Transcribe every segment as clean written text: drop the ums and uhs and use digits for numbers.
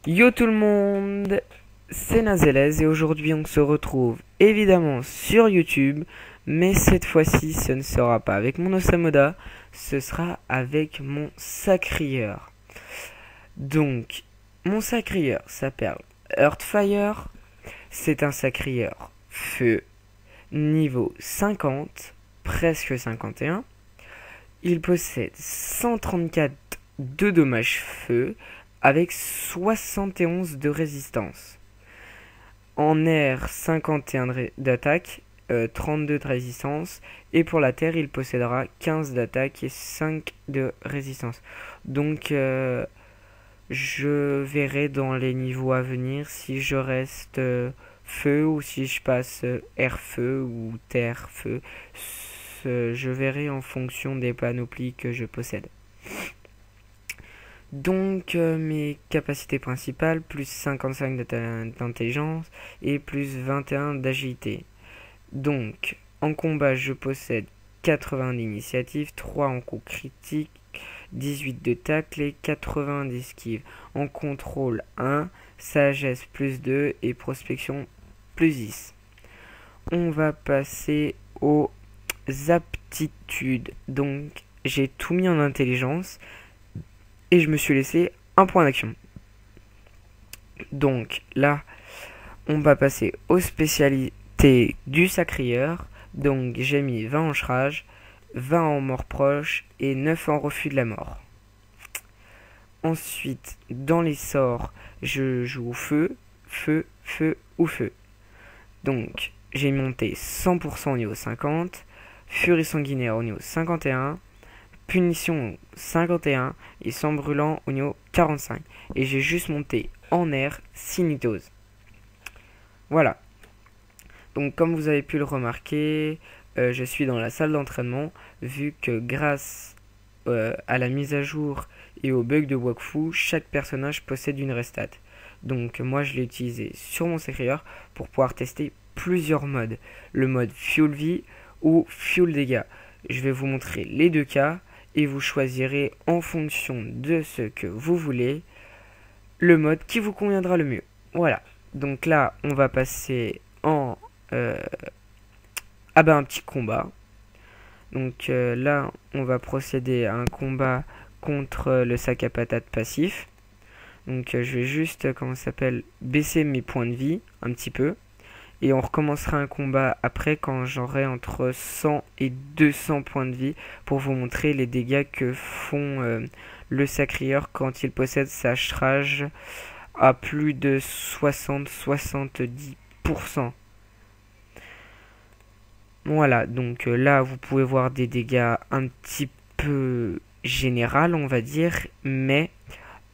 Yo tout le monde, c'est Nazelez et aujourd'hui on se retrouve évidemment sur YouTube, mais cette fois-ci ce ne sera pas avec mon Osamoda, ce sera avec mon Sacrieur. Donc, mon Sacrieur s'appelle Earthfire, c'est un Sacrieur feu, niveau 50, presque 51. Il possède 134 de dommages feu, avec 71 de résistance. En air, 51 d'attaque, 32 de résistance. Et pour la terre, il possédera 15 d'attaque et 5 de résistance. Donc, je verrai dans les niveaux à venir si je reste feu ou si je passe air-feu ou terre-feu. Je verrai en fonction des panoplies que je possède. Donc mes capacités principales, plus 55 d'intelligence et plus 21 d'agilité. Donc en combat je possède 80 d'initiative, 3 en coup critique, 18 de tacle et 80 d'esquive. En contrôle 1, sagesse plus 2 et prospection plus 10. On va passer aux aptitudes. Donc j'ai tout mis en intelligence. Et je me suis laissé un point d'action. Donc là, on va passer aux spécialités du Sacrieur. Donc j'ai mis 20 en charge, 20 en mort proche et 9 en refus de la mort. Ensuite, dans les sorts, je joue feu, feu, feu ou feu. Donc j'ai monté 100% au niveau 50, furie sanguinaire au niveau 51, punition 51 et sang brûlant au niveau 45. Et j'ai juste monté en air Sinitose. Voilà. Donc comme vous avez pu le remarquer, je suis dans la salle d'entraînement vu que grâce à la mise à jour et au bug de Wakfu, chaque personnage possède une restat. Donc moi je l'ai utilisé sur mon Sacrieur pour pouvoir tester plusieurs modes. Le mode Fuel Vie ou Fuel Dégâts. Je vais vous montrer les deux cas. Et vous choisirez en fonction de ce que vous voulez le mode qui vous conviendra le mieux. Voilà. Donc là, on va passer en un petit combat. Donc là, on va procéder à un combat contre le sac à patates passif. Donc je vais juste, comment ça s'appelle, baisser mes points de vie un petit peu. Et on recommencera un combat après quand j'aurai entre 100 et 200 points de vie pour vous montrer les dégâts que font le Sacrieur quand il possède sa charge à plus de 60-70%. Voilà, donc là vous pouvez voir des dégâts un petit peu général on va dire, mais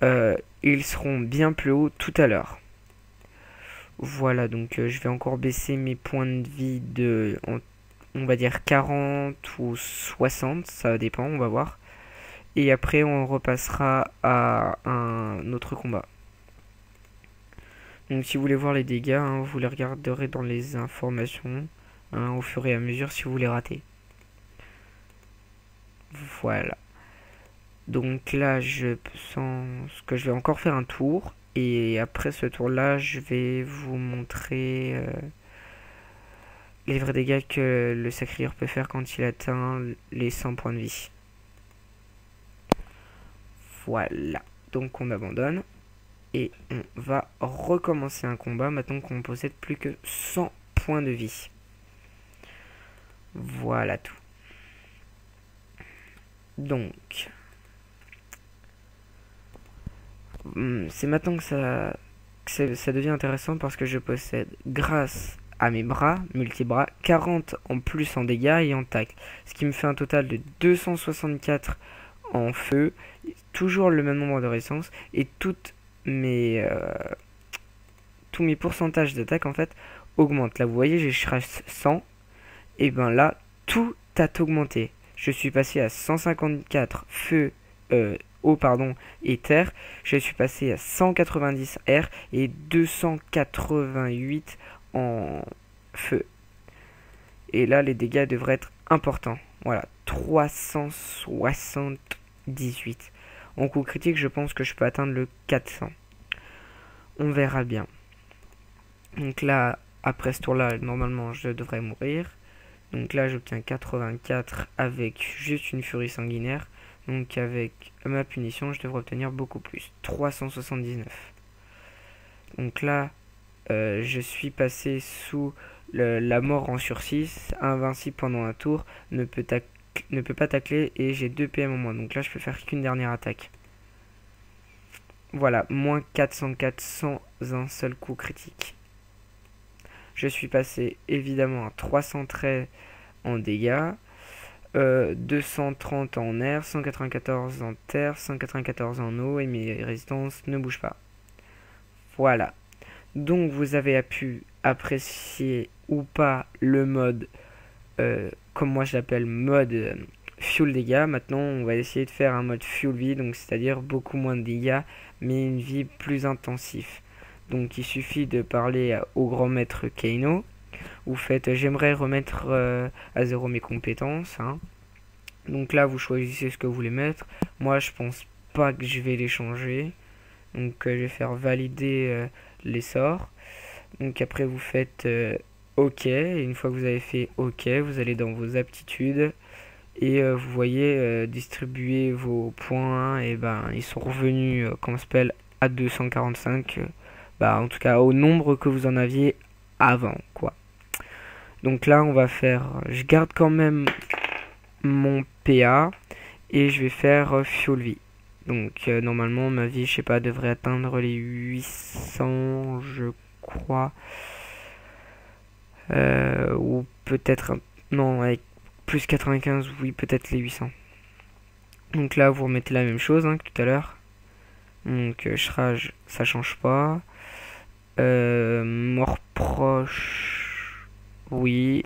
ils seront bien plus hauts tout à l'heure. Voilà, donc je vais encore baisser mes points de vie de, on va dire 40 ou 60, ça dépend, on va voir. Et après, on repassera à un autre combat. Donc si vous voulez voir les dégâts, hein, vous les regarderez dans les informations, hein, au fur et à mesure si vous les ratez. Voilà. Donc là, je sens que je vais encore faire un tour. Et après ce tour là je vais vous montrer les vrais dégâts que le Sacrieur peut faire quand il atteint les 100 points de vie. Voilà, donc on abandonne et on va recommencer un combat maintenant qu'on possède plus que 100 points de vie. Voilà tout. Donc c'est maintenant que ça devient intéressant parce que je possède, grâce à mes bras, multi-bras, 40 en plus en dégâts et en tacle. Ce qui me fait un total de 264 en feu, toujours le même nombre de résistance, et tous mes pourcentages d'attaque en fait augmentent. Là vous voyez, j'ai 100, et ben là, tout a augmenté. Je suis passé à 154 feu, eau pardon et terre, je suis passé à 190 air et 288 en feu. Et là les dégâts devraient être importants. Voilà, 378. En coup critique, je pense que je peux atteindre le 400. On verra bien. Donc là, après ce tour-là, normalement, je devrais mourir. Donc là, j'obtiens 84 avec juste une furie sanguinaire. Donc avec ma punition, je devrais obtenir beaucoup plus. 379. Donc là, je suis passé sous la mort en sursis. Invincible pendant un tour. Ne peut pas tacler et j'ai 2 PM en moins. Donc là, je peux faire qu'une dernière attaque. Voilà, moins 404 sans un seul coup critique. Je suis passé évidemment à 313 en dégâts, 230 en air, 194 en terre, 194 en eau et mes résistances ne bougent pas. Voilà. Donc vous avez pu apprécier ou pas le mode, comme moi je l'appelle, mode fuel dégâts. Maintenant on va essayer de faire un mode fuel vie, donc c'est-à-dire beaucoup moins de dégâts mais une vie plus intensive. Donc il suffit de parler au grand maître Keino. Vous faites j'aimerais remettre à zéro mes compétences. Hein. Donc là vous choisissez ce que vous voulez mettre. Moi je pense pas que je vais les changer. Donc je vais faire valider les sorts. Donc après vous faites OK. Et une fois que vous avez fait OK, vous allez dans vos aptitudes. Et vous voyez distribuer vos points. Et ben ils sont revenus comment s'appelle à 245. En tout cas au nombre que vous en aviez avant quoi. Donc là on va faire, je garde quand même mon PA et je vais faire fuel vie. Donc normalement ma vie je sais pas devrait atteindre les 800 je crois. Ou peut-être non avec plus 95 oui peut-être les 800. Donc là vous remettez la même chose hein, que tout à l'heure. Donc Shrage ça change pas. Mort proche, oui.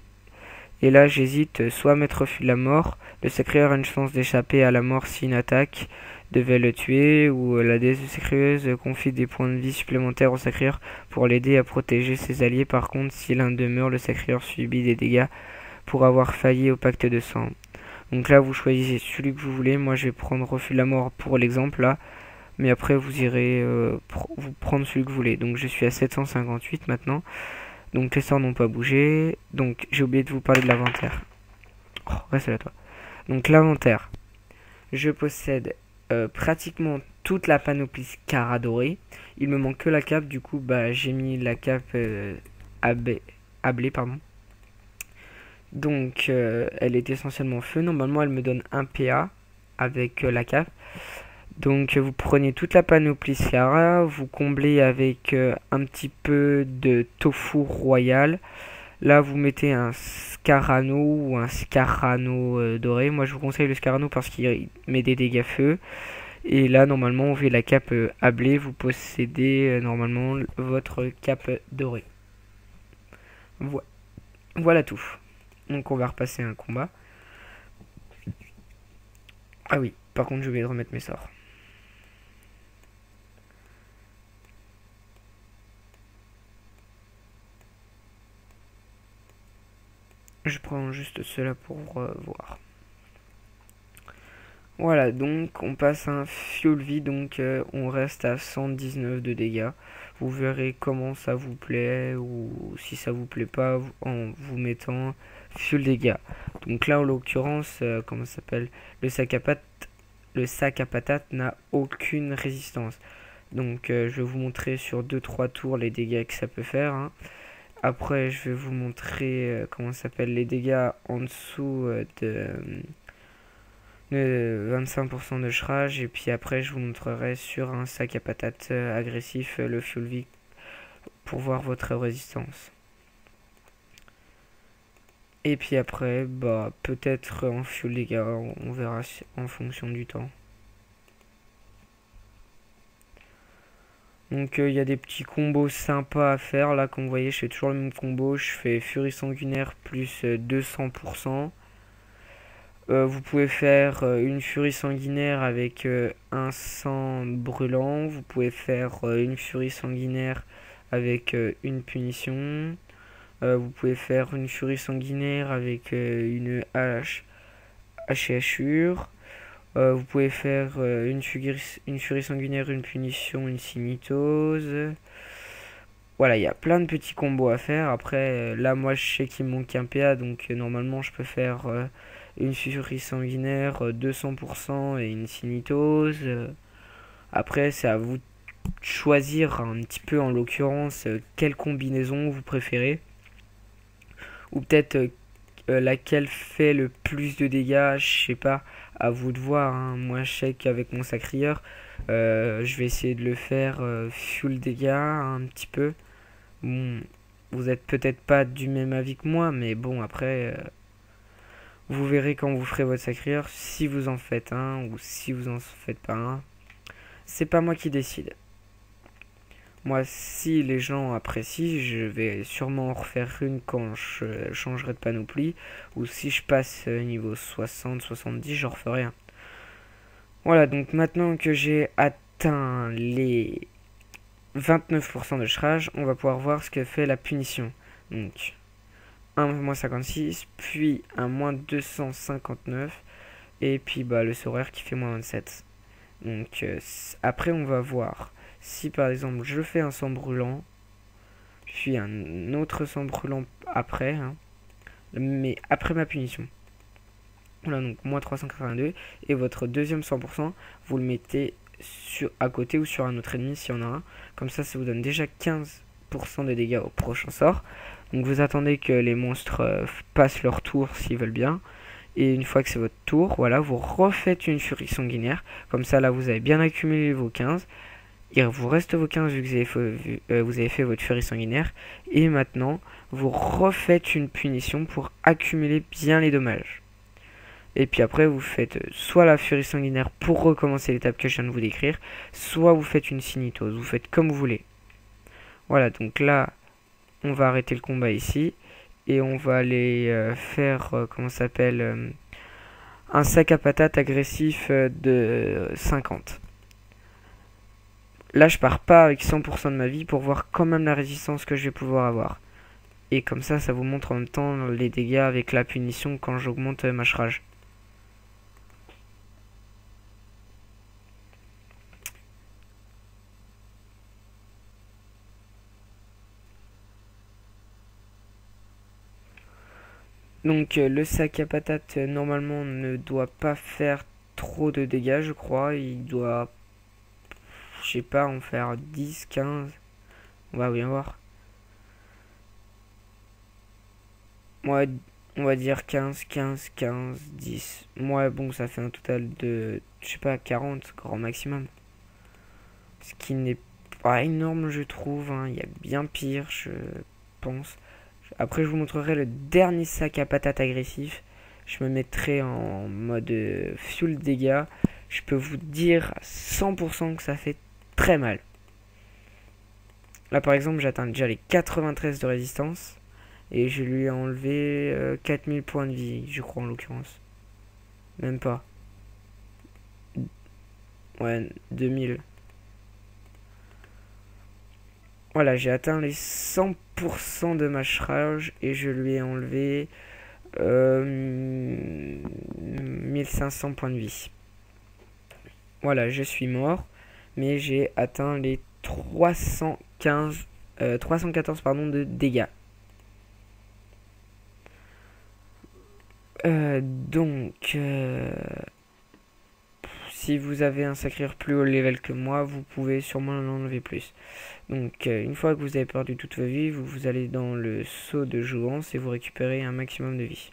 Et là, j'hésite soit à mettre refus de la mort. Le sacrieur a une chance d'échapper à la mort si une attaque devait le tuer. Ou la déesse sacrieuse confie des points de vie supplémentaires au sacrieur pour l'aider à protéger ses alliés. Par contre, si l'un demeure, le sacrieur subit des dégâts pour avoir failli au pacte de sang. Donc là, vous choisissez celui que vous voulez. Moi, je vais prendre refus de la mort pour l'exemple là. Mais après vous irez vous prendre celui que vous voulez. Donc je suis à 758 maintenant. Donc les sorts n'ont pas bougé. Donc j'ai oublié de vous parler de l'inventaire. Oh, reste là toi. Donc l'inventaire. Je possède pratiquement toute la panoplie Scara dorée. Il me manque que la cape. Du coup j'ai mis la cape ablée pardon. Donc elle est essentiellement feu. Normalement elle me donne un PA avec la cape. Donc vous prenez toute la panoplie Scara, vous comblez avec un petit peu de tofu royal. Là vous mettez un Scarano ou un Scarano doré. Moi je vous conseille le Scarano parce qu'il met des dégâts feu. Et là normalement on fait la cape ablée, vous possédez normalement votre cape dorée. Voilà tout. Donc on va repasser un combat. Ah oui, par contre j'ai oublié de remettre mes sorts. Je prends juste cela pour voir. Voilà, donc on passe un fuel vie, donc on reste à 119 de dégâts. Vous verrez comment ça vous plaît ou si ça vous plaît pas en vous mettant fuel dégâts. Donc là en l'occurrence, comment ça s'appelle, le sac à patate n'a aucune résistance. Donc je vais vous montrer sur 2-3 tours les dégâts que ça peut faire. Hein. Après, je vais vous montrer comment ça s'appelle les dégâts en dessous de 25% de Shrage. Et puis après, je vous montrerai sur un sac à patates agressif le fuel vie pour voir votre résistance. Et puis après, peut-être en fuel dégâts, on verra en fonction du temps. Donc il y a des petits combos sympas à faire. Là comme vous voyez je fais toujours le même combo. Je fais furie sanguinaire plus 200%. Vous pouvez faire une furie sanguinaire avec un sang brûlant. Vous pouvez faire une furie sanguinaire avec une punition. Vous pouvez faire une furie sanguinaire avec une hache et hachure. Vous pouvez faire une furie sanguinaire, une punition, une sinitose. Voilà, il y a plein de petits combos à faire. Après, là, moi, je sais qu'il me manque un PA, donc normalement, je peux faire une furie sanguinaire, 200% et une sinitose. Après, c'est à vous de choisir un petit peu, en l'occurrence, quelle combinaison vous préférez. Ou peut-être laquelle fait le plus de dégâts, je sais pas, à vous de voir, hein. Moi, je sais qu'avec mon sacrieur, je vais essayer de le faire full dégâts un petit peu. Bon, vous êtes peut-être pas du même avis que moi, mais bon, après, vous verrez quand vous ferez votre sacrieur si vous en faites un ou si vous en faites pas un. C'est pas moi qui décide. Moi, si les gens apprécient, je vais sûrement en refaire une quand je changerai de panoplie. Ou si je passe niveau 60-70, j'en referai un. Voilà, donc maintenant que j'ai atteint les 29% de charge, on va pouvoir voir ce que fait la punition. Donc, un moins 56, puis un moins 259, et puis le sourire qui fait moins 27. Donc, après, on va voir si par exemple je fais un sang brûlant, puis un autre sang brûlant après, hein, mais après ma punition. Voilà, donc moins 382, et votre deuxième 100%, vous le mettez à côté ou sur un autre ennemi s'il y en a un. Comme ça vous donne déjà 15% de dégâts au prochain sort. Donc vous attendez que les monstres passent leur tour s'ils veulent bien. Et une fois que c'est votre tour, voilà, vous refaites une furie sanguinaire. Comme ça, là, vous avez bien accumulé vos 15. Il vous reste vos 15 vu que vous avez fait votre furie sanguinaire. Et maintenant, vous refaites une punition pour accumuler bien les dommages. Et puis après, vous faites soit la furie sanguinaire pour recommencer l'étape que je viens de vous décrire, soit vous faites une sinitose. Vous faites comme vous voulez. Voilà, donc là, on va arrêter le combat ici. Et on va aller faire, comment ça s'appelle, un sac à patates agressif de 50. Là, je pars pas avec 100% de ma vie pour voir quand même la résistance que je vais pouvoir avoir. Et comme ça vous montre en même temps les dégâts avec la punition quand j'augmente ma charge. Donc le sac à patates normalement ne doit pas faire trop de dégâts, je crois. Il doit, je sais pas, en faire 10, 15. On va bien voir. Moi, on va dire 15, 15, 15, 10. Moi, bon, ça fait un total de, je sais pas, 40, grand maximum. Ce qui n'est pas énorme, je trouve, hein. Il y a bien pire, je pense. Après, je vous montrerai le dernier sac à patates agressif. Je me mettrai en mode fuel dégâts. Je peux vous dire à 100% que ça fait très mal. Là, par exemple, j'atteins déjà les 93 de résistance. Et je lui ai enlevé 4000 points de vie, je crois, en l'occurrence. Même pas. Ouais, 2000. Voilà, j'ai atteint les 100% de ma charge et je lui ai enlevé 1500 points de vie. Voilà, je suis mort, mais j'ai atteint les 314 de dégâts. Donc, si vous avez un sacrieur plus haut level que moi, vous pouvez sûrement l'enlever plus. Donc une fois que vous avez perdu toute votre vie, vous allez dans le saut de jouvence et vous récupérez un maximum de vie.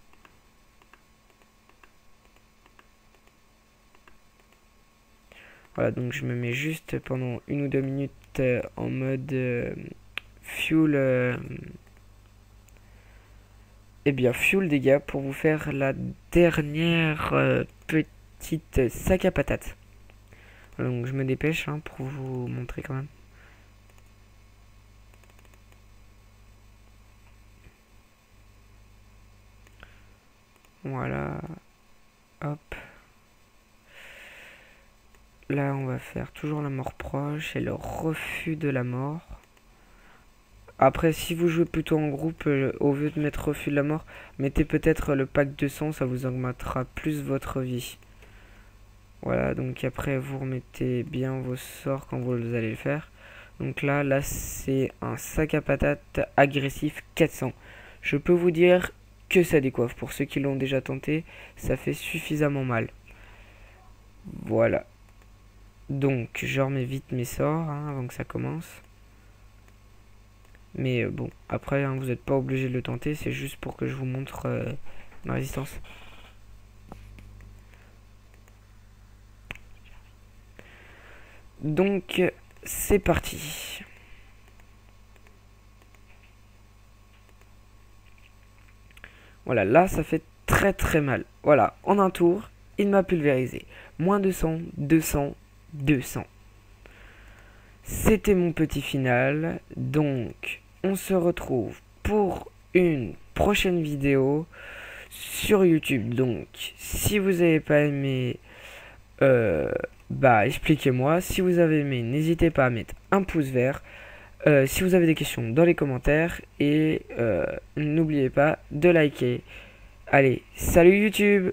Voilà, donc je me mets juste pendant 1 ou 2 minutes en mode fuel fuel dégâts pour vous faire la dernière petite sac à patates. Voilà, donc je me dépêche pour vous montrer quand même. Voilà. Hop. Là, on va faire toujours la mort proche et le refus de la mort. Après, si vous jouez plutôt en groupe, au lieu de mettre refus de la mort, mettez peut-être le pack de sang, ça vous augmentera plus votre vie. Voilà, donc après vous remettez bien vos sorts quand vous allez le faire. Donc là c'est un sac à patates agressif 400. Je peux vous dire que ça décoiffe. Pour ceux qui l'ont déjà tenté, ça fait suffisamment mal. Voilà. Donc je remets vite mes sorts avant que ça commence. Mais bon, après vous n'êtes pas obligé de le tenter, c'est juste pour que je vous montre ma résistance. Donc c'est parti. Voilà, là ça fait très mal. Voilà, en un tour, il m'a pulvérisé. Moins 200, 200, 200. C'était mon petit final. Donc, on se retrouve pour une prochaine vidéo sur YouTube. Donc, si vous n'avez pas aimé, expliquez-moi. Si vous avez aimé, n'hésitez pas à mettre un pouce vert. Si vous avez des questions, dans les commentaires. Et n'oubliez pas de liker. Allez, salut YouTube!